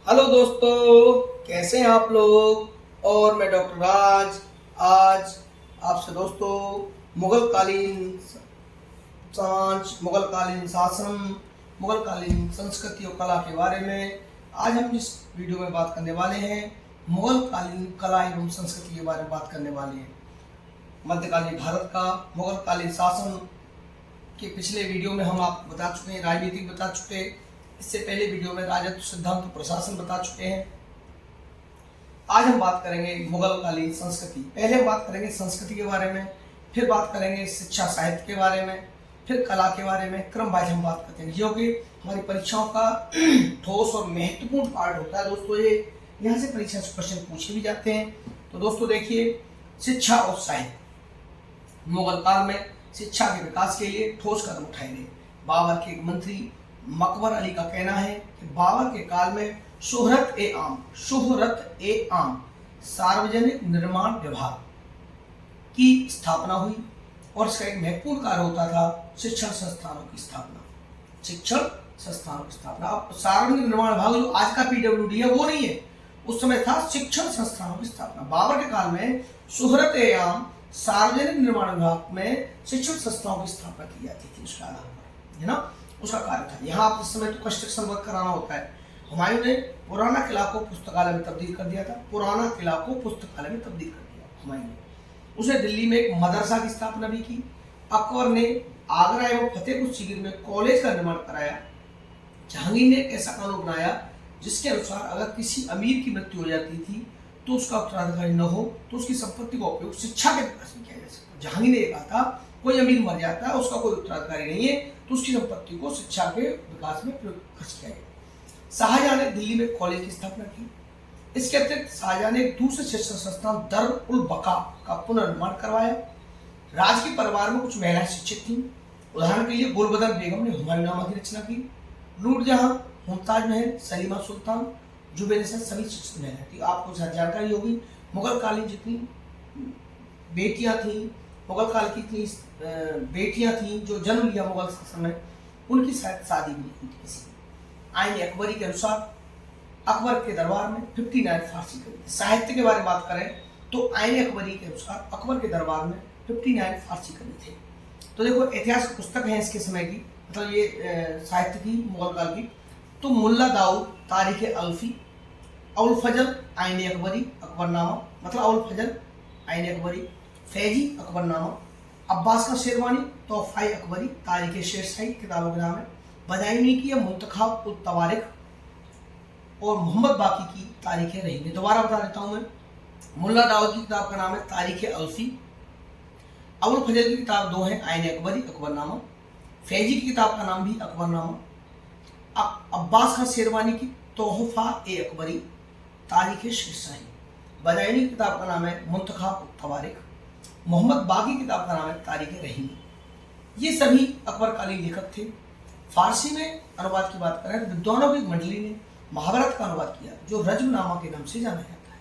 Hello दोस्तों, कैसे हैं आप लोग। और मैं डॉक्टर राज आज आपसे दोस्तों मुगलकालीन समाज, मुगलकालीन शासन, मुगलकालीन संस्कृति और कला के बारे में आज हम इस वीडियो में बात करने वाले हैं। मुगलकालीन कला एवं संस्कृति के बारे में बात करने वाले हैं। मध्यकालीन भारत का मुगलकालीन शासन के पिछले वीडियो में हम आपको बता चुके हैं, राजनीतिक बता चुके हैं। इससे पहले वीडियो में राजत्व सिद्धांत प्रशासन बता चुके हैं। आज हम बात करेंगे मुगलकालीन संस्कृति। पहले हम बात करेंगे संस्कृति के बारे में, फिर बात करेंगे शिक्षा साहित्य के बारे में, फिर कला के बारे में। क्रम वाइज हम बात करते हैं, जो कि हमारी परीक्षाओं का ठोस और महत्वपूर्ण पार्ट होता है दोस्तों। ये यहाँ से परीक्षा से क्वेश्चन पूछे भी जाते हैं। तो दोस्तों देखिए, शिक्षा और साहित्य। मुगल काल में शिक्षा के विकास के लिए ठोस कदम उठाए गए। बाबर के एक मंत्री मकबर अली का कहना है कि बाबर के काल में शोहरत ए आम सार्वजनिक निर्माण विभाग की स्थापना हुई और इसका एक महत्वपूर्ण कार्य होता था शिक्षण संस्थानों की स्थापना। शिक्षण संस्थानों की स्थापना। अब सार्वजनिक निर्माण विभाग जो आज का पीडब्ल्यूडी है वो नहीं है, उस समय था शिक्षण संस्थानों की स्थापना। बाबर के काल में शोहरत ए आम सार्वजनिक निर्माण विभाग में शिक्षण संस्थाओं की स्थापना की जाती थी। उसका आधार पर है ना, उसका कार्य था। यहाँ आप इस समय तो कंस्ट्रक्शन वर्क कराना होता है। हुमायूं ने पुराना किला को पुस्तकालय में तब्दील कर दिया था। पुराना किला को पुस्तकालय में तब्दील कर दिया हुमायूं ने। उसने दिल्ली में एक मदरसा की स्थापना भी की। अकबर ने आगरा एवं फतेहपुर सीकरी में कॉलेज का निर्माण कराया। जहांगीर ने एक ऐसा कानून बनाया जिसके अनुसार अगर किसी अमीर की मृत्यु हो जाती थी तो उसका उत्तराधिकारी न हो तो उसकी संपत्ति का उपयोग शिक्षा के विकास में किया जा सकता। जहांगीर ने कहा था कोई अमीर मर जाता है, उसका कोई उत्तराधिकारी नहीं है, तो उसकी संपत्ति को शिक्षा के विकास में खर्च किया गया। शाहजहां ने दिल्ली में कॉलेज की स्थापना की। इसके अतिरिक्त शाहजहां ने दूसरे शिक्षण संस्थान दर-उल बका का पुनर्निर्माण करवाया। राजकीय परिवार में कुछ महिलाएं शिक्षित थीं। उदाहरण के लिए गुलबदर बेगम ने हुमायूंनामा की रचना की। नूरजहां, मुमताज महल, सलीमा सुल्तान, जुबेनिसा सभी शिक्षित महिलाएं थी। आपको जानकारी होगी मुगल कालीन जितनी बेटियां थीं, मुगल काल की इतनी बेटियां थीं जो जन्म लिया मुगल शासन में, उनकी शायद शादी भी नहीं हुई थी किसी की। आईन अकबरी के अनुसार अकबर के दरबार में 59 फारसी कवि थे। साहित्य के बारे में बात करें तो आईन अकबरी के अनुसार अकबर के दरबार में 59 फारसी कवि थे। तो देखो, ऐतिहासिक पुस्तक है इसके समय की, मतलब ये साहित्य की मुगल काल की। तो मुल्ला दाऊद तारीख अल्फी, अबुल फजल आईन अकबरी अकबरनामा, मतलब अबुल फजल आईन अकबरी, फैजी अकबरनामा, अब्बास का शेरवानी तोहफाए अकबरी तारीख शेरशाही किताबों के नाम है। बदायूनी की मुंतखाब उल तवारिख और मोहम्मद बाकी की तारीख रहीमी। दोबारा बता देता हूँ मैं। मुल्ला दाऊद की किताब का नाम है तारीख अल्फी। अबुल फजल की किताब दो है, आईन अकबरी अकबरनामा। फैजी की किताब का नाम भी अकबरनामा। अब्बास का शेरवानी की तोहफा ए अकबरी तारीख शेरशाही। बदायूनी की किताब का नाम है मुंतखाब उल तवारिख। मोहम्मद बाकी किताब का नाम है तारीख रहीमी। ये सभी अकबरकालीन लेखक थे। फारसी में अनुवाद की बात करें तो विद्वानों की मंडली ने महाभारत का अनुवाद किया, जो रज्मनामा के नाम से जाना जाता है।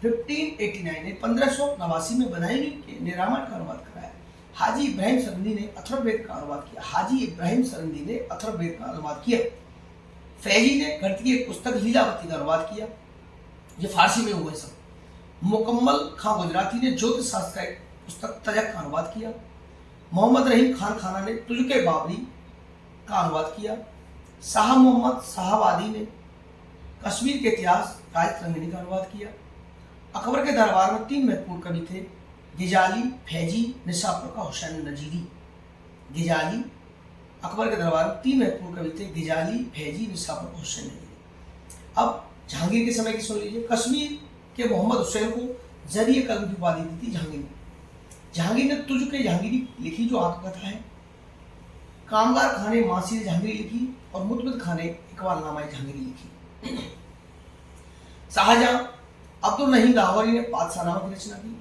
1589 ने 1589 में बदायूनी ने रामायण का अनुवाद कराया। हाजी इब्राहिम सरंदी ने अथर्ववेद का अनुवाद किया। हाजी इब्राहिम सरंदी ने अथर्ववेद का अनुवाद किया। फैजी ने गणित की एक पुस्तक लीलावती का अनुवाद किया। ये फारसी में हुए सब। मुकम्मल खां गुजराती ने ज्योतिष शास्त्र का एक पुस्तक तजक का अनुवाद किया। मोहम्मद रहीम खान खाना ने तुजुके बाबरी का अनुवाद किया। शाह मोहम्मद शाहवादी ने कश्मीर के इतिहास राजतरंगिणी का अनुवाद किया। अकबर के दरबार में 3 महत्वपूर्ण कवि थे, गिजाली, फैजी, निसापुर का हुसैन नजीरी। गिजाली, अकबर के दरबार में 3 महत्वपूर्ण कवि थे, गिजाली, फैजी, निसापुर का हुसैन नजीरी। अब जहांगीर के समय की सुन लीजिए। कश्मीर के मोहम्मद हुसैन को जरिए कलम की उपाधि दी थी जहांगीर ने। जहांगीर ने तुजुके जहांगीरी लिखी, जो आत्मकथा है। कामगार खाने मासी जहांगीरी लिखी और मुतमिद खाने इकबालनामा जहांगीरी लिखी। शाहजहां अब्दुल नहीम लाहौरी ने पातशाहनामा की रचना की।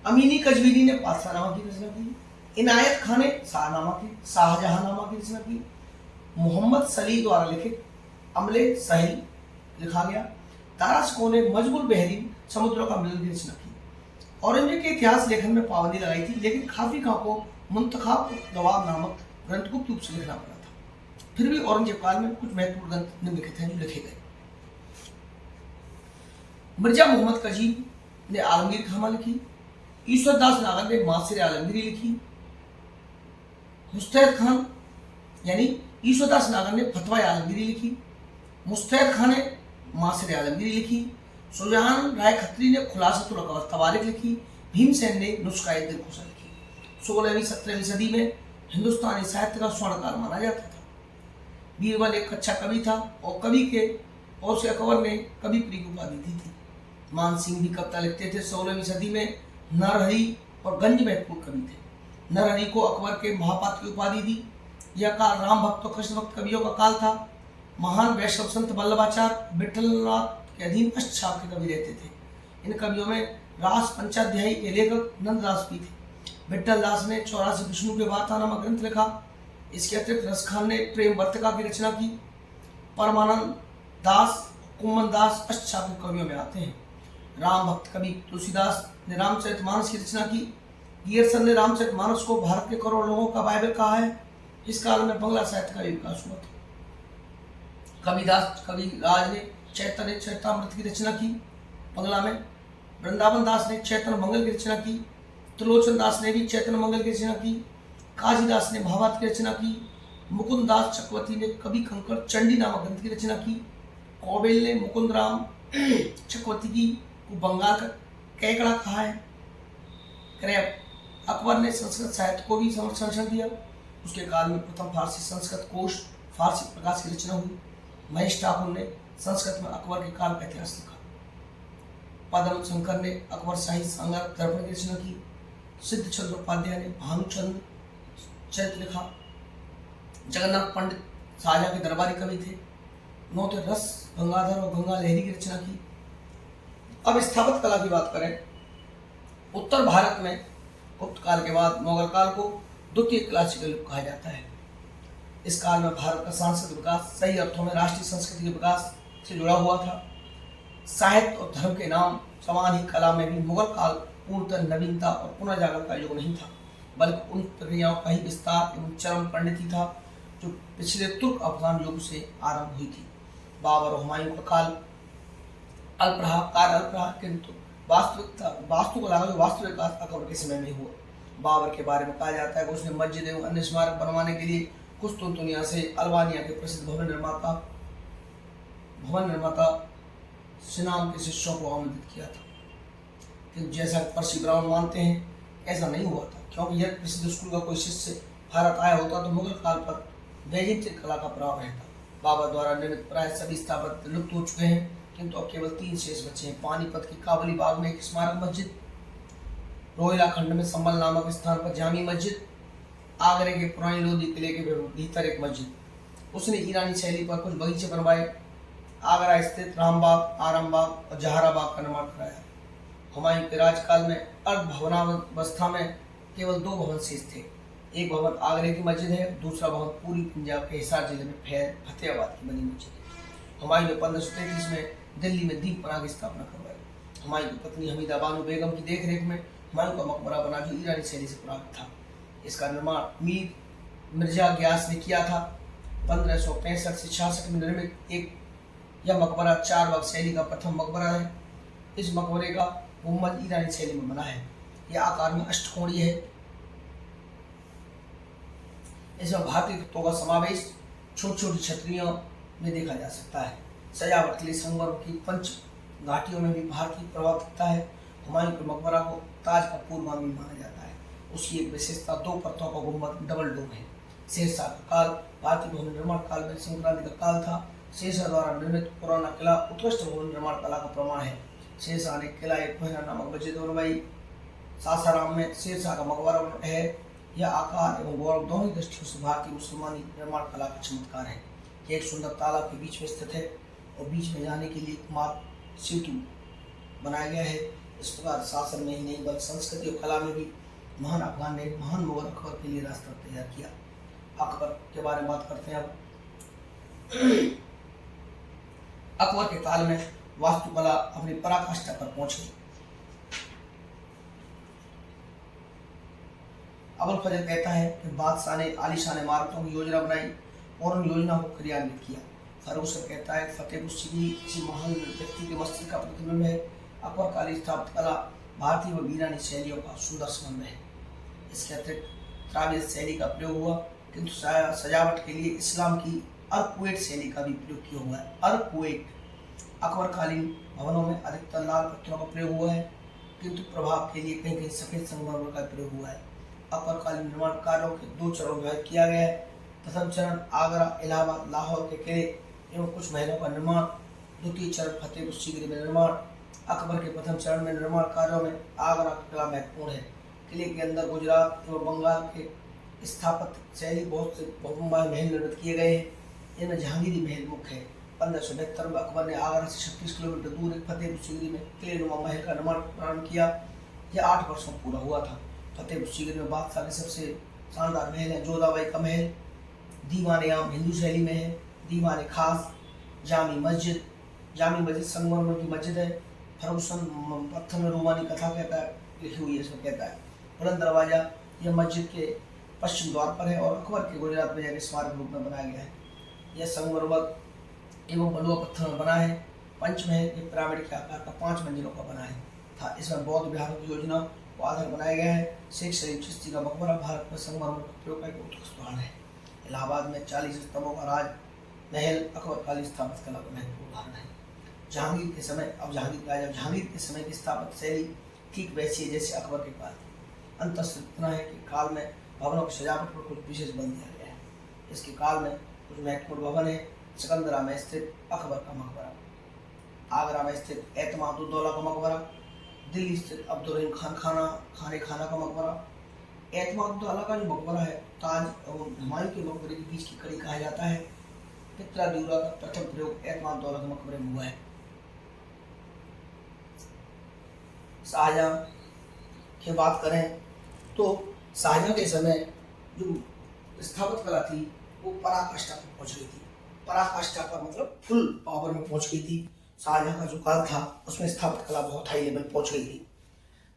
अमीनी कजवीनी ने पातशाहनामा की रचना की। इनायत खान ने शाहजहांनामा की रचना की। मोहम्मद सली द्वारा लिखित अमले सहिल लिखा गया। ताराशकों ने मजबूर बहरीन समुद्रों का मिलन की रचना की। औरंगजेब के इतिहास लेखन में पाबंदी लगाई थी, लेकिन खाफी खां को मुंतखाब दवाब नामक ग्रंथ गुप्त रूप से लिखना पड़ा था। फिर भी औरंगजेब काल में कुछ महत्वपूर्ण ग्रंथ निम्नलिखित हैं जो लिखे गए। मिर्जा मोहम्मद कजीब ने आलमगीर खामा लिखी, ईश्वर दास नागर ने मासिर आलमगीरी लिखी, मुस्तैद खान यानी ईश्वर दास नागर ने फतवा आलमगीरी लिखी, मुस्तैद खान ने मासिर आलमगीरी लिखी, सुजान राय खत्री ने खुलासतुल तवारीख लिखी, भीमसेन ने नुस्खा दिलखुशा लिखी। 16वीं 17वीं सदी में हिंदुस्तानी साहित्य का स्वर्णकाल माना जाता था। बीरबल एक अच्छा कवि था और कवि के और उसे अकबर ने कवि प्रिय की उपाधि दी थी। मान सिंह भी कविता लिखते थे। 16वीं सदी में नरहरि और गंज महत्वपूर्ण कवि थे। नरहरि को अकबर के महापात्र की उपाधि दी। यह काल राम भक्त और कृष्ण भक्त कवियों का काल था। महान वैष्णव संत वल्लभाचार्य विठलनाथ के अधीन अष्टछाप के कवि रहते थे। इन कवियों में रास पंचाध्यायी के लेखक नंददास भी थे। विठल दास ने 84 विष्णु के वार्ता नामक ग्रंथ लिखा। इसके अतिरिक्त रसखान ने प्रेम वर्तिका की रचना की। परमानंद दास, कुम्मन दास अष्टछाप के कवियों में आते हैं। राम भक्त कवि तुलसीदास ने रामचरितमानस की रचना की। गियरसन ने रामचरितमानस को भारत के करोड़ों लोगों का बाइबल कहा है। इस काल में बंगला साहित्य का विकास हुआ था। कविराज ने चैतन्य चरितमृत की रचना की बंगला में। वृंदावन दास ने चैतन्य मंगल की रचना की। त्रिलोचन दास ने भी चैतन्य मंगल की रचना की। काशीदास ने महाभारत की रचना की। मुकुंद दास चक्रवर्ती ने कवि कंकड़ चंडी नामक ग्रंथ की रचना की। कौबेल ने मुकुंद राम चक्रवर्ती की को बंगाल का कैकड़ा कहा है। अकबर ने संस्कृत साहित्य को भी संरक्षण दिया। उसके काल में प्रथम फारसी संस्कृत कोश फारसी प्रकाश की रचना हुई। महेश ठाकुर ने संस्कृत में अकबर के काल का इतिहास लिखा। पद्म शंकर ने अकबर शाही संग्रह दर्पण की रचना की। सिद्ध चंद्रोपाध्याय ने भानुचंद्र चरित्र लिखा। जगन्नाथ पंडित शाहजहां के दरबारी कवि थे। उन्होंने रस गंगाधर और गंगा लहरी की रचना की। अब स्थापत्य कला की बात करें। उत्तर भारत में गुप्त काल के बाद मुगल काल को द्वितीय क्लासिकल युग कहा जाता है। इस काल में भारत का सांस्कृतिक विकास सही अर्थों में राष्ट्रीय संस्कृति के विकास से जुड़ा हुआ था। साहित्य और धर्म के नाम समान ही कला में भी मुगल काल पूर्णतः नवीनता और पुनर्जागरण का युग नहीं था, बल्कि उन प्रक्रियाओं का ही विस्तार एवं चरम परिणति था जो पिछले तुर्क अफगान युग से आरंभ हुई थी। बाबर और हुमायूं का काल अल्प रहा, किंतु वास्तुकला का वास्तविक विकास अकबर के समय में हुआ। बाबर के बारे में कहा जाता है कि उसने मस्जिद एवं अन्य स्मारक बनवाने के लिए कुस्तुनतुनिया से अल्बानिया के प्रसिद्ध भवन निर्माता सिनाम के शिष्यों को आमंत्रित किया था। किंतु जैसा पर्सी ब्राउन मानते हैं, ऐसा नहीं हुआ था, क्योंकि यह प्रसिद्ध स्कूल का कोई शिष्य भारत आया होता तो मुगल काल पर वैजिंत्रिक कला का प्रभाव रहता। बाबर द्वारा निर्मित प्राय सभी स्थापत्य लुप्त हो चुके हैं, किंतु अब केवल 3 शेष बचे हैं। पानीपत की काबली बाग में एक स्मारक मस्जिद, रोहिला खंड में संबल नामक स्थान पर जामी मस्जिद, आगरे के पुरानी लोधी किले के भीतर एक मस्जिद। उसने ईरानी शैली पर कुछ बगीचे बनवाए। आगरा स्थित रामबाग, आरामबाग और जहाराबाग का निर्माण कराया। हुमायूं के राजकाल में अर्ध भवनावस्था में केवल 2 भवन शेष थे। एक भवन आगरे की मस्जिद है, दूसरा भवन पूरी पंजाब के हिसार जिले में फतेहाबाद की बनी मस्जिद है। हुमायूं ने 1533 में दिल्ली में दीपपनाह की स्थापना करवाई। हुमायूं की पत्नी हमीदा बानो बेगम की देखरेख में हुमायूं का मकबरा बना, जो ईरानी शैली से प्रभावित था। इसका निर्माण मीर मिर्जा ग्यास ने किया था। 1565 से 66 में निर्मित यह मकबरा 4 बाग शैली का प्रथम मकबरा है। इस मकबरे का गुंबद ईरानी शैली में बना है। यह आकार में अष्टकोणीय है। इसमें भारतीय तत्वों का समावेश छोटी छोटी छतरियों में देखा जा सकता है। सजावट के लिए संगमरमर की पंच घाटियों में भी भारतीय प्रभाव दिखता है। हुमायूं के मकबरा को ताज का पूर्वगामी माना जाता है। उसकी एक विशेषता 2 परतों का गुंबद डबल डोम है। शेरशाह का काल भारतीय भवन निर्माण काल में संक्रांति का काल था। शेरशाह द्वारा निर्मित पुराना किला उत्कृष्ट भवन निर्माण कला का प्रमाण है। शेरशाह ने किला एक कोहिना नामक मस्जिद बनवाई। सासाराम में शेरशाह का मकबरा है। यह आकार एवं गौरव दोनों दृष्टियों से भारतीय मुसलमानी निर्माण कला का चमत्कार है। यह एक सुंदर तालाब के बीच में स्थित है और बीच में जाने के लिए एक मार्ग सेतु बनाया गया है। इस प्रकार शासन में ही नहीं बल्कि संस्कृति और कला में भी महान अफगान ने महान मुगल अकबर के लिए रास्ता तैयार किया। अकबर के बारे में बात करते हैं अब। अकबर के काल में वास्तुकला अपनी पराकाष्ठा पर पहुंच गई। अबुल फजल कहता है कि बादशाह ने आलीशान इमारतों की योजना बनाई। और उन योजनाओं को क्रियान्वित किया। फर्गुसन कहता है फतेहपुर सीकरी किसी महान व्यक्ति के मस्तिष्क का प्रतिबिंब है। अकबर कालीन स्थापत्य कला भारतीय व ईरानी शैलियों का सुंदर समन्वय है। इसके अतिरिक्त त्राविद शैली का प्रयोग हुआ, किंतु सजावट के लिए इस्लाम की अर्कवेट शैली का भी प्रयोग किया हुआ है। अर्कवेट अकबरकालीन भवनों में अधिकतर लाल पत्थरों का प्रयोग हुआ है, किंतु प्रभाव के लिए कहीं कहीं सफेद संगमरमर का प्रयोग हुआ है। अकबरकालीन निर्माण कार्यों के 2 चरणों में किया गया है। प्रथम चरण आगरा, इलाहाबाद, लाहौर के किले एवं कुछ महलों का निर्माण। द्वितीय चरण फतेहपुर सीकरी में निर्माण। अकबर के प्रथम चरण में निर्माण कार्यों में आगरा का किला महत्वपूर्ण है। किले के अंदर गुजरात एवं बंगाल के स्थापत्य शैली बहुत से बहुमहल महल निर्मित किए गए हैं। इनमें जहांगीरी महल मुख्य है। 1572 में अकबर ने आगरा से 36 किलोमीटर दूर एक फतेहपुर सीकरी में किलेनुमा महल का निर्माण प्रारंभ किया। यह 8 वर्षों में पूरा हुआ था। फतेहपुर सीकरी में बादशाह के सबसे शानदार महल है जोधाबाई का महल, दीवान-ए-आम हिंदू शैली में है, दीवान-ए-खास, जामी मस्जिद संगमरमर की मस्जिद है। फर्गुसन पत्थर में रोमानी कथा कहता है, लिखी हुई है, इसमें कहता है। बुलंद दरवाजा यह मस्जिद के पश्चिम द्वार पर है और अकबर के गुजरात में जाकर स्मारक रूप में बनाया गया है। यह संगमरमर एवं बलुआ पत्थर में बना है। पंचमहल एक पिरामिड के आकार का 5 मंजिलों का बना है था। इसमें बौद्ध विहारों की योजना को आधार बनाया गया है। शेख शरीफ चिश्ती का मकबरा भारत में संगमरमर का प्रयोग का एक उत्कृष्ट उदाहरण है। इलाहाबाद में 40 स्तंभों का राज महल अकबरकालीन स्थापत्य कला का महत्वपूर्ण उदाहरण है। जहांगीर के समय की स्थापत्य शैली ठीक वैसी है जैसे अकबर के काल की। अंतर इतना है कि काल में भवनों की सजावट पर कुछ विशेष बल दिया गया है। इसके काल में कुछ महत्वपूर्ण भवन है। सिकंदरा में स्थित अकबर का मकबरा, आगरा में स्थित एतमादुद्दौला का मकबरा, दिल्ली स्थित अब्दुर्रहीम खाना का मकबरा। एतमादुद्दौला का जो मकबरा है ताज एवं हुमायूं के मकबरे के बीच की कड़ी कहा जाता है। पित्रा ड्यूरा का प्रथम प्रयोग एतमादुद्दौला के मकबरे में हुआ है। शाहजहां की बात करें तो शाहजहां के समय जो स्थापत्य कला थी वो पराकाष्ठा पर पहुंच गई थी। पराकाष्ठा का मतलब फुल पावर में पहुंच गई थी। शाहजहां का जो काल था उसमें स्थापत्य कला बहुत हाई लेवल पहुंच गई थी।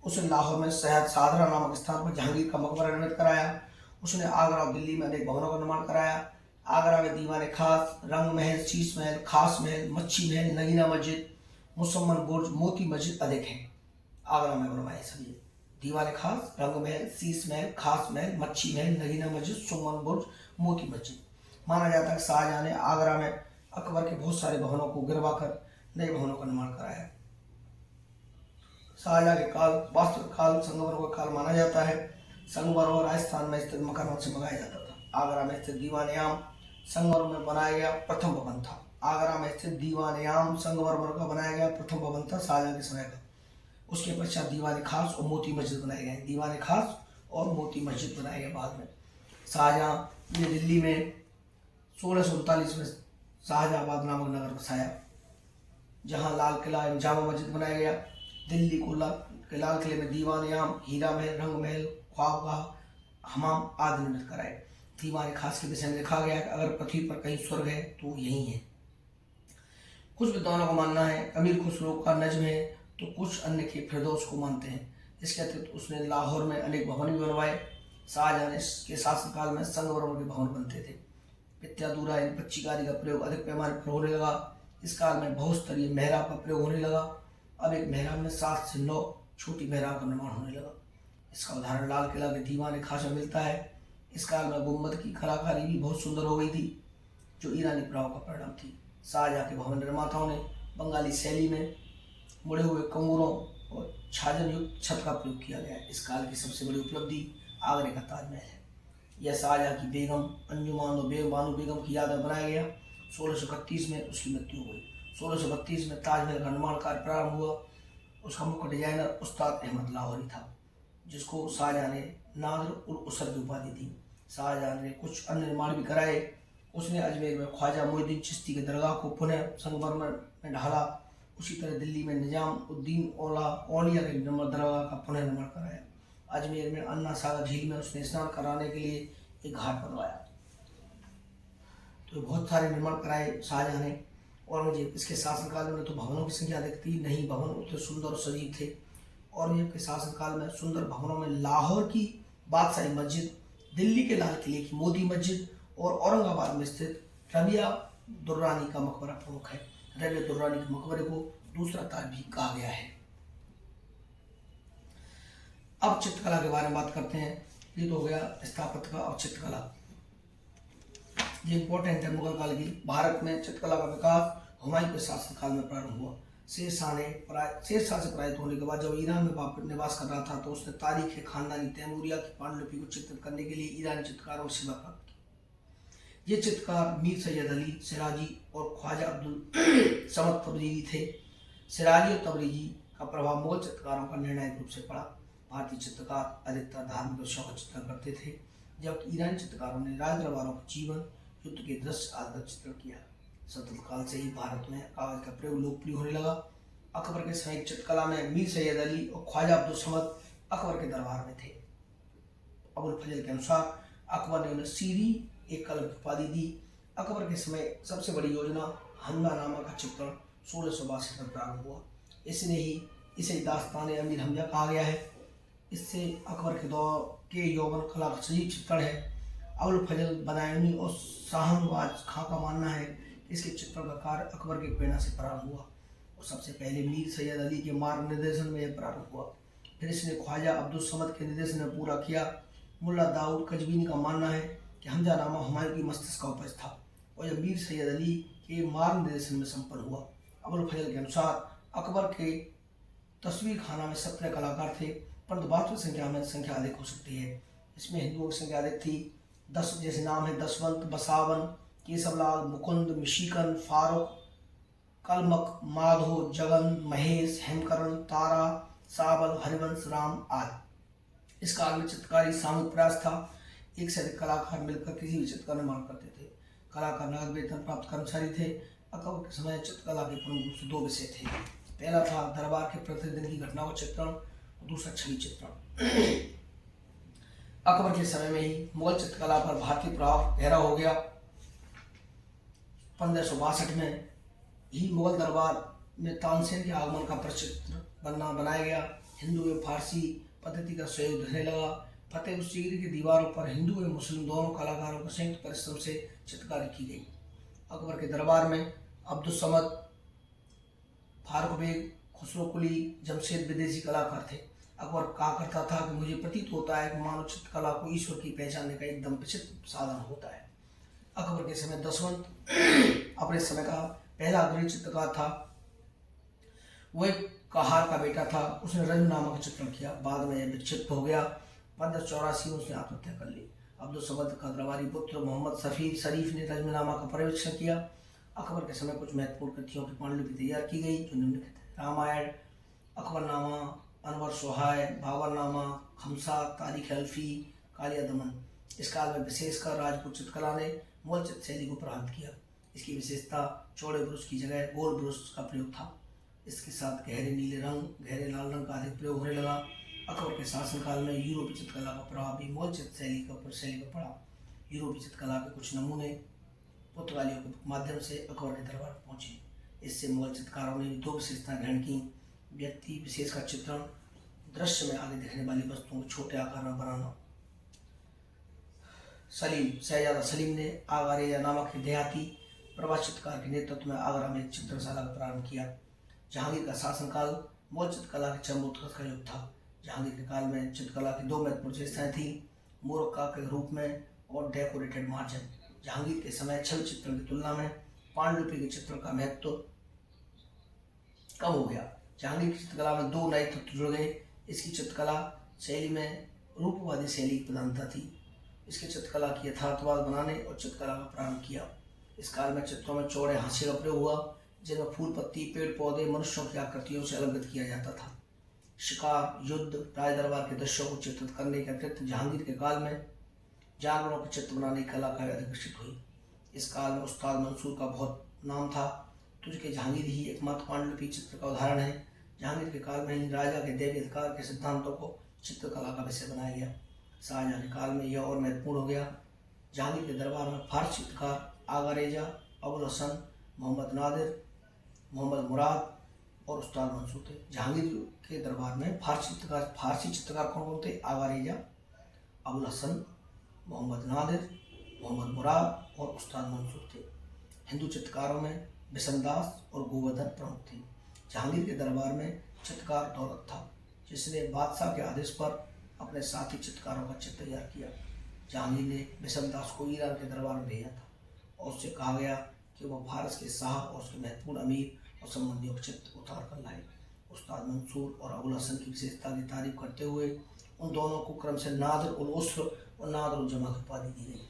उसने लाहौर में शहद सादरा नामक स्थान पर जहांगीर का मकबरा निर्मित कराया। उसने आगरा और दिल्ली में अनेक भवनों का निर्माण कराया। आगरा में दीवान-ए-खास, रंग महल, शीश महल, खास महल, मच्छी महल, नगीना मस्जिद, मुसम्मन बुर्ज, मोती मस्जिद अधिक है। आगरा में बनवाए सभी दीवान-ए-खास, रंग महल, शीश महल, खास महल, मच्छी महल, नगीना मस्जिद, सुमन बुर्ज, मोती मस्जिद। माना जाता है कि शाहजहां ने आगरा में अकबर के बहुत सारे भवनों को गिरवाकर नए भवनों का निर्माण कराया। शाहजहां के काल वास्तविक काल संगमरमर का काल माना जाता है। संगमरमर राजस्थान में स्थित मकानों से मंगाया जाता था। आगरा में स्थित दीवान-ए-आम संगमरमर में बनाया गया प्रथम भवन था। आगरा में स्थित दीवान-ए-आम संगमरमर का बनाया गया प्रथम भवन था शाहजहां के समय का। उसके पश्चात दीवान-ए-खास और मोती मस्जिद बनाए गए। दीवान-ए-खास और मोती मस्जिद बनाए गए बाद में। शाहजहां ने दिल्ली में 1639 में शाहजहाबाद नामक नगर बसाया, जहां लाल किला एवं जामा मस्जिद बनाया गया। दिल्ली को लाल किले में दीवान-ए-आम, हीरा महल, रंग महल, ख्वाबगाह, हमाम आदि निर्मित कराए। दीवान-ए-खास के विषय में लिखा गया है कि अगर पृथ्वी पर कहीं स्वर्ग है तो यही है। कुछ विद्वानों का मानना है अमीर खुसरो का नज्म है तो कुछ अन्य के फिरदौस को मानते हैं। इसके अतिरिक्त उसने लाहौर में अनेक भवन भी बनवाए। शाहजहां के शासनकाल में संगमरमर के भवन बनते थे। पित्यादूरा यानी पच्चीकारी का प्रयोग अधिक पैमाने पर होने लगा। इस काल में बहुस्तरीय मेहराब का प्रयोग होने लगा। अब एक मेहराब में 7 से 9 छोटी मेहराब का निर्माण होने लगा। इसका उदाहरण लाल किला के दीवान-ए-खास में मिलता है। इस काल में गुम्बद की कलाकारी भी बहुत सुंदर हो गई थी, जो ईरानी प्रभाव का परिणाम थी। शाहजहां के भवन निर्माताओं ने बंगाली शैली में मुड़े हुए कंगूरों और छाजन युक्त छत का प्रयोग किया गया है। इस काल की सबसे बड़ी उपलब्धि आगरे का ताजमहल है। यह शाहजहां की बेगम अंजुमान बानो बेगम की याद में बनाया गया। 1631 में उसकी मृत्यु हुई। 1632 में ताजमहल का निर्माण कार्य प्रारंभ हुआ। उसका मुख्य डिजाइनर उस्ताद अहमद लाहौरी था, जिसको शाहजहां ने नादर उल उसर की उपाधि दी। शाहजहां ने कुछ अन्य निर्माण भी कराए। उसने अजमेर में ख्वाजा मोइनुद्दीन चिश्ती के दरगाह को पुनः संगमरमर में ढाला। उसी तरह दिल्ली में निजामुद्दीन औलिया के दरगाह का पुनः निर्माण कराया। अजमेर में अन्ना सागर झील में उसने स्नान कराने के लिए एक घाट बनवाया। तो बहुत सारे निर्माण कराए शाहजहां ने। और मुझे इसके शासनकाल में तो भवनों की संख्या अधिक थी, नहीं भवन उतने सुंदर और सजीव थे। औरंगजेब के शासनकाल में सुंदर भवनों में लाहौर की बादशाही मस्जिद, दिल्ली के लाल किले की मोती मस्जिद और औरंगाबाद में स्थित रबिया दुर्रानी का मकबरा प्रमुख है। रबिया दुर्रानी के मकबरे को दूसरा ताज भी कहा गया है। अब चित्रकला के बारे में बात करते हैं। ये तो हो गया स्थापत्य का और चित्रकला, ये इंपॉर्टेंट है। मुगल काल की भारत में चित्रकला का विकास हुमायूं के शासनकाल में प्रारंभ हुआ। शेरशाह से पराजित होने के बाद जब ईरान में निवास कर रहा था तो उसने तारीख खानदानी तैमूरिया की पांडुलिपि को चित्रित करने के लिए ईरानी चित्रकारों की सेवा प्राप्त की। ये चित्रकार मीर सैयद अली सिराजी और ख्वाजा अब्दुल समद तबरीजी थे। सिराजी और तबरीजी का प्रभाव मुगल चित्रकारों का निर्णायक रूप से पड़ा। भारतीय चित्रकार अधिकतर धार्मिक विषयों का चित्रण करते थे, जबकि ईरानी चित्रकारों ने राज दरबारों के जीवन, युद्ध के दृश्य आदि का चित्रण किया। सतत काल से ही भारत में कागज का प्रयोग लोकप्रिय होने लगा। अकबर के समय चित्रकला में मीर सैयद अली और ख्वाजा अब्दुल समद अकबर के दरबार में थे। अबुल फजल के अनुसार अकबर ने उन्हें सीरी एक कलम की उपाधि दी। अकबर के समय सबसे बड़ी योजना हमजानामा का चित्रण 1662 में प्रारंभ हुआ। इसे दास्तान अमीर हमजा कहा गया है। इससे अकबर के दौर के यौवन कला का सजीव चित्रण है। अबुल फजल बदायूनी और शाहनवाज खां का मानना है कि इसके चित्रण का कार्य अकबर की प्रेरणा से प्रारंभ हुआ और सबसे पहले मीर सैयद अली के मार्ग निर्देशन में यह प्रारंभ हुआ। फिर इसने ख्वाजा अब्दुल समद के निर्देशन में पूरा किया। मुल्ला दाऊद कजवीनी का मानना है कि हमजानामा हुमायूं की मस्तिष्क का उपज था और यह मीर सैयद अली के मार्ग निर्देशन में संपन्न हुआ। अबुल फजल के अनुसार अकबर के तस्वीर खाना में 17 कलाकार थे, परंतु वास्तविक संख्या अधिक हो सकती है। इसमें हिंदुओं की संख्या अधिक थी। 10 जैसे नाम है दसवंत, बसावन, केशवलाल, मुकुंद, मिशिकन, फारूक, कलमक, माधो, जगन, महेश, हेमकरण, तारा, साबल, हरिवंश, राम आदि। इस काल में चित्रकारी सामूहिक प्रयास था। एक से अधिक कलाकार मिलकर किसी भी चित्र का निर्माण करते थे। कलाकार नगद वेतन प्राप्त कर्मचारी थे। अकबर के समय चित्रकला के प्रमुख रूप से 2 विषय थे। पहला था दरबार के प्रतिदिन की घटनाओं का चित्रण और दूसरा छवि चित्रण। अकबर के समय में ही मुगल चित्रकला पर भारतीय प्रभाव गहरा हो गया। 1562 में ही मुगल दरबार में तानसेन के आगमन का प्रचित्र बनाया गया। हिंदू एवं फारसी पद्धति का सहयोग दिखने लगा। फतेह सीकरी की दीवारों पर हिंदू एवं मुस्लिम दोनों कलाकारों के संयुक्त परिश्रम से चित्रकारी की गई। अकबर के दरबार में अब्दुल समद, फारूक बेग, खुसरो कुली, जमशेद विदेशी कलाकार थे। अकबर कहा करता था कि मुझे प्रतीत होता है कि मानव चित्रकला को ईश्वर की पहचानने का एकदम प्रसिद्ध साधन होता है। अकबर के समय दसवंत अपने समय का पहला अग्रणी चित्रकार था। वह एक कहार का बेटा था। उसने रजमनामा का चित्रण किया। बाद में यह विक्षिप्त हो गया। 1584 में उसने आत्महत्या कर ली। अब्दुल समद का दरबारी पुत्र मोहम्मद सफीर शरीफ ने रजमनामा का पर्यवेक्षण किया। अकबर के समय कुछ महत्वपूर्ण कृतियों की पांडुलिपि तैयार की गई जो निम्नलिखित है: रामायण, अकबरनामा, अनवर सोहाय, बाबरनामा, खमसा, तारीख अल्फी, कालिया दमन। इस काल में विशेषकर राजपूत चित्रकला ने मुगल चित्र शैली को प्रभावित किया। इसकी विशेषता चौड़े ब्रुश की जगह गोल ब्रुश का प्रयोग था। इसके साथ गहरे नीले रंग, गहरे लाल रंग का अधिक प्रयोग होने लगा। अकबर के शासनकाल में यूरोपीय चित्रकला का प्रभाव भी मुगल चित्र शैली पर पड़ा। यूरोपीय चित्रकला के कुछ नमूने पुर्तगालियों के माध्यम से अकबर के दरबार पहुंचे। इससे मुगल चित्रकारों ने 2 विशेषताएं ग्रहण की: व्यक्ति विशेष का चित्रण, दृश्य में आगे दिखने वाली वस्तुओं को छोटे आकार में बनाना। शहजादा सलीम ने आगरा रेजा नामक देहाती प्रवासी चित्रकार के नेतृत्व में आगरा में एक चित्रशाला का प्रारंभ किया। जहांगीर का शासनकाल मुगल चित्रकला के चरमोत्कर्ष का युग था। जहांगीर के काल में चित्रकला की 2 महत्वपूर्ण विशेषताएं थी: मोरक्का के रूप में और डेकोरेटेड मार्जिन। जहांगीर के समय छवि चित्रण की तुलना में पांडुलिपि के चित्रण का महत्व कम हो गया। जहांगीर की चित्रकला में 2 नए तत्व जुड़ गए। इसकी चित्रकला शैली में रूपवादी शैली की प्रधानता थी। इसके चित्रकला की यथार्थवाद बनाने और चित्रकला का प्रारंभ किया। इस काल में चित्रों में चौड़े हाशिए का प्रयोग हुआ, जिनमें फूल पत्ती, पेड़ पौधे, मनुष्यों की आकृतियों से अलंकृत किया जाता था। शिकार, युद्ध, राज दरबार के दृश्यों को चित्रित करने के अतिरिक्त जहांगीर के काल में जानवरों के चित्र बनाने की कला का अधिक विकसित हुई। इस काल में उस्ताद मंसूर का बहुत नाम था। तुझके जहांगीर ही एकमात्र पांडुलिपि चित्र का उदाहरण है। जहांगीर के काल में ही राजा के दैवी अधिकार के सिद्धांतों को चित्रकला का विषय बनाया गया। शाहजहां के काल में यह और महत्वपूर्ण हो गया। जहांगीर के दरबार में फारसी चित्रकार आगा रेजा, अबुल हसन, मोहम्मद नादिर, मोहम्मद मुराद और उस्ताद मंसूर थे। जहांगीर के दरबार में फारसी चित्रकार कौन कौन थे? आगा रेजा, अबुल हसन, मोहम्मद नादिर, मोहम्मद मुराद और उस्ताद मंसूर थे। हिंदू चित्रकारों में बिशनदास और गोवर्धन प्रमुख थे। जहांगीर के दरबार में चित्रकार दौलत था, जिसने बादशाह के आदेश पर अपने साथी चित्रकारों का चित्र तैयार किया। जहांगीर ने बिशनदास को ईरान के दरबार में भेजा था और उससे कहा गया कि वह भारत के शाह और उसके महत्वपूर्ण अमीर और संबंधियों के चित्र उतार कर लाए। उस्ताद मंसूर और अबुल हसन की विशेषता की तारीफ करते हुए उन दोनों को क्रम से नादिर उल उस्र और नादिर उल जमा की उपाधि दी गई।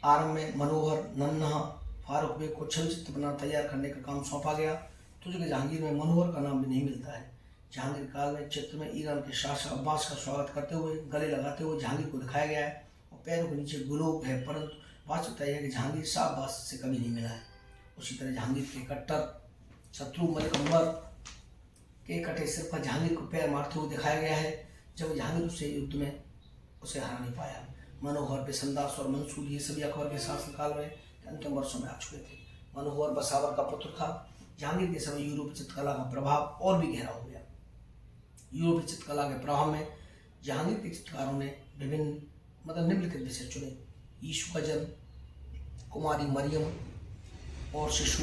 आरंभ में मनोहर, नन्हा, फारूक बेग को छवि चित्र बना तैयार करने का काम सौंपा गया, तो जो कि जहांगीर में मनोहर का नाम भी नहीं मिलता है। जहांगीर काल में चित्र में ईरान के शाह अब्बास का स्वागत करते हुए गले लगाते हुए जहांगीर को दिखाया गया है और पैरों के नीचे गुलोब है, परंतु वास्तविकता यह है कि जहांगीर शाह अब्बास से कभी नहीं मिला है। उसी तरह जहांगीर के कट्टर शत्रु मलिक अंबर के कटे सिर पर जहांगीर को पैर मारते हुए दिखाया गया है, जब जहांगीर उससे युद्ध में उसे हरा नहीं पाया। मनोहर, बिशनदास और मंसूर ये सभी अकबर के शासनकाल में अंतिम वर्षों में आ चुके थे। मनोहर बसावर का पुत्र था। जहांगीर के समय यूरोपीय चित्रकला का प्रभाव और भी गहरा हो गया। यूरोपीय चित्रकला के प्रभाव में जहांगीर के चित्रकारों ने विभिन्न निम्नलिखित विषय चुने: यीशु का जन्म, कुमारी मरियम और शिशु,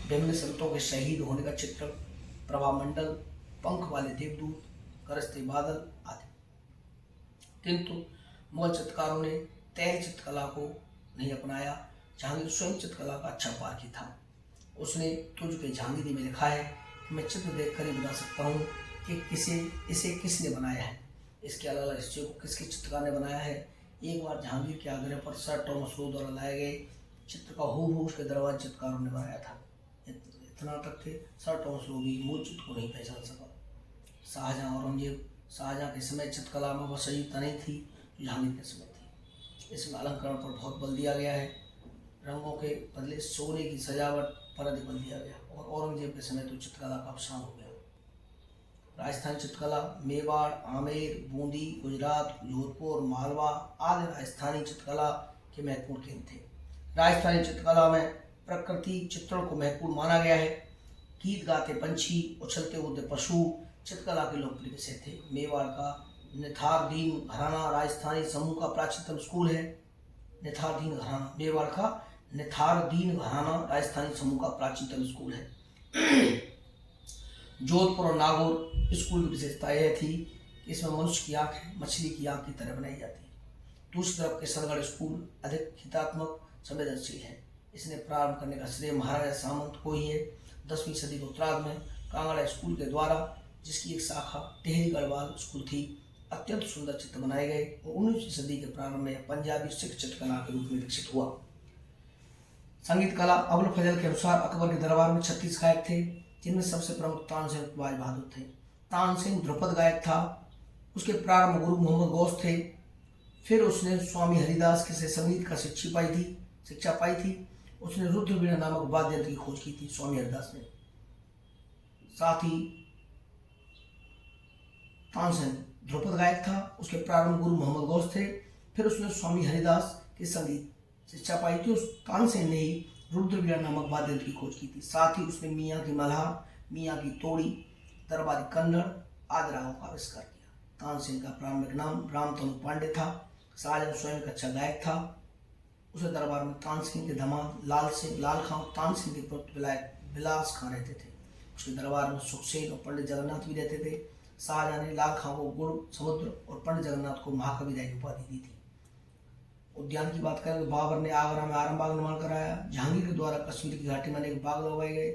विभिन्न संतों के शहीद होने का चित्र, प्रभामंडल, पंख वाले देवदूत, गरजते बादल आदि। किंतु मुगल चित्रकारों ने तैल चित्रकला को नहीं अपनाया। जहांगीर स्वयं चित्रकला का अच्छा पारखी था। उसने तुझ पे जहांगीरी में लिखा है कि मैं चित्र देखकर ही बता सकता हूँ कि इसे किसने बनाया है, इसके अलग अलग हिस्से को किसके चित्रकार ने बनाया है। एक बार जहांगीर के आग्रह पर सर टॉमस लो द्वारा लाए गए चित्र का हूबहू उसके दरबार चित्रकारों ने बनाया था। इतना तक थे सर टॉमस लो भी मूल चित्र को नहीं पहचान सका। शाहजहां औरंगजेब, शाहजहां के समय चित्रकला में वह संयुक्ता नहीं थी जो जहांगीर के समय थी। इसमें अलंकरण पर बहुत बल दिया गया है। रंगों के बदले सोने की सजावट पर अधिक बल दिया गया और औरंगजेब के समय तो चित्रकला का अवसान हो गया। राजस्थानी चित्रकला मेवाड़, आमेर, बूंदी, गुजरात, जोधपुर, मालवा आदि राजस्थानी चित्रकला के महत्वपूर्ण केंद्र थे। राजस्थानी चित्रकला में प्रकृति चित्रण को महत्वपूर्ण माना गया है। गीत गाते पंछी, उछलते उड़ते पशु चित्रकला के लोकप्रिय विषय थे। मेवाड़ का निथारदीन घराना राजस्थानी समूह का प्राचीनतम स्कूल है। निथारदीन घराना, मेवाड़ का निथारदीन घराना राजस्थानी समूह का प्राचीनतम स्कूल है। जोधपुर और नागौर स्कूल की विशेषता यह थी कि इसमें मनुष्य की आंख मछली की आंख की तरह बनाई जाती है। दूसरी तरफ किशनगढ़ स्कूल अधिक हितात्मक संवेदनशील है। इसने प्रारंभ करने का श्रेय महाराजा सामंत को ही है। 10वीं सदी के उत्तरार्ध में कांगड़ा स्कूल के द्वारा, जिसकी एक शाखा टेहरी गढ़वाल स्कूल थी, अत्यंत सुंदर चित्र बनाए गए और 19वीं सदी के प्रारंभ में पंजाबी सिख चित्रकला के रूप में विकसित हुआ। संगीत कला अबुल फजल के अनुसार अकबर के दरबार में 36 गायक थे, जिनमें सबसे प्रमुख तानसेन बाज बहादुर थे। तानसेन ध्रुपद गायक था। उसके प्रारंभ गुरु मोहम्मद गौस थे। फिर उसने स्वामी हरिदास के से संगीत का शिक्षा पाई थी। उसने रुद्रवीणा नामक वाद्य यंत्र की खोज की थी स्वामी हरिदास ने। साथ ही तानसेन ध्रुपद गायक था। उसके प्रारंभ गुरु मोहम्मद गौस थे। फिर उसने स्वामी हरिदास के संगीत शिक्षा पाई थी। उस तानसेन ने ही रुद्रवीणा नामक वाद्य यंत्र की खोज की थी। साथ ही उसने मियाँ की मल्हार, मियाँ की तोड़ी, दरबारी कन्नड़ आदि रागों का आविष्कार किया। तानसेन का प्रारंभिक नाम रामतनु पांडे था। शाहजहां स्वयं एक अच्छा गायक था। उसे दरबार में तानसेन के दामाद लाल खां तानसेन के पुत्र बिलास खां रहते थे। उसके दरबार में सुखसेन और पंडित जगन्नाथ भी रहते थे। शाहजहां ने लाल खां को गुण समुद्र और पंडित जगन्नाथ को महाकवि राय की उपाधि दी थी। उद्यान की बात करें तो बाबर ने आगरा में आरामबाग निर्माण कराया। जहांगीर के द्वारा कश्मीर की घाटी में अनेक बाग लगवाए गए,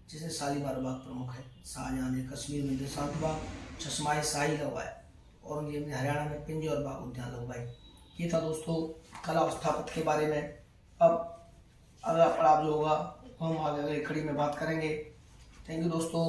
जिसमें शालीमार बाग प्रमुख है। शाहजहां ने कश्मीर में देशांत बाग, चश्माए शाही लगवाया। औरंगजेब ने हरियाणा में पिंजौर बाग उद्यान लगवाए। ये था दोस्तों कला और स्थापत्य के बारे में। अब अगला पड़ाव जो होगा वो हम आगे अगली कड़ी में बात करेंगे। थैंक यू दोस्तों।